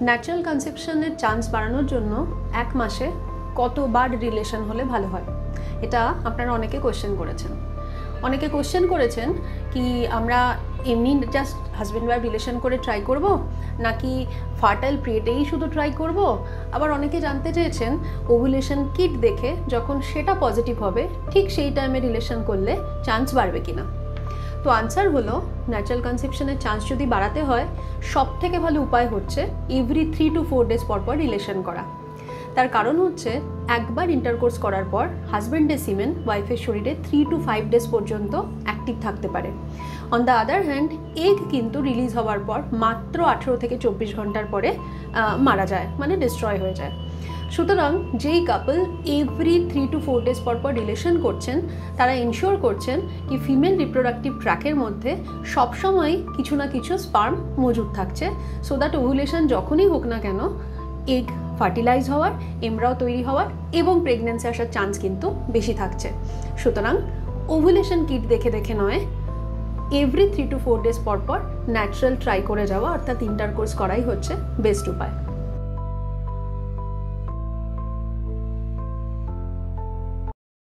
Natural কনসেপশনের chance বাড়ানোর জন্য এক মাসে কতবার রিলেশন হলে ভালো হয়, এটা আপনারা অনেকে কোয়েশ্চেন করেছেন কি আমরা এমনি জাস্ট হাজব্যান্ড ওয়াইফ রিলেশন করে ট্রাই করব, নাকি ফার্টাইল পিরিয়ডেই শুধু ট্রাই করব। আবার অনেকে জানতে চেয়েছেন ওভুলেশন কিট দেখে যখন সেটা পজিটিভ হবে ঠিক সেই টাইমে রিলেশন করলে চান্স বাড়বে কিনা। তো আনসার হলো, ন্যাচারাল কনসেপশনের চান্স যদি বাড়াতে হয় সব থেকে ভালো উপায় হচ্ছে এভরি 3 to 4 ডেজ পর পর রিলেশন করা। তার কারণ হচ্ছে একবার ইন্টারকোর্স করার পর হাজব্যান্ডের সিমেন ওয়াইফের শরীরে 3 to 5 ডেজ পর্যন্ত অ্যাক্টিভ থাকতে পারে। On the other hand egg কিন্তু রিলিজ হওয়ার পর মাত্র 18 থেকে 24 ঘন্টার পরে মারা যায়, মানে ডিস্ট্রয় হয়ে যায়। সুতরাং যেই কাপল এভরি 3 to 4 ডেজ পর পর রিলেশন করছেন তারা ইনশিওর করছেন কি ফিমেল রিপ্রোডাক্টিভ ট্র্যাকের মধ্যে সবসময় কিছু না কিছু স্পার্ম মজুদ থাকছে, সো দ্যাট ওভুলেশন যখনই হোক না কেন এগ ফার্টিলাইজ হওয়ার, এমব্রাও তৈরি হওয়ার এবং প্রেগন্যান্সি আসার চান্স কিন্তু বেশি থাকছে। সুতরাং ওভুলেশন কিট দেখে নয়, এভরি 3 to 4 ডেজ পর পর ন্যাচারাল ট্রাই করে যাওয়া অর্থাৎ ইন্টারকোর্স করাই হচ্ছে বেস্ট উপায়।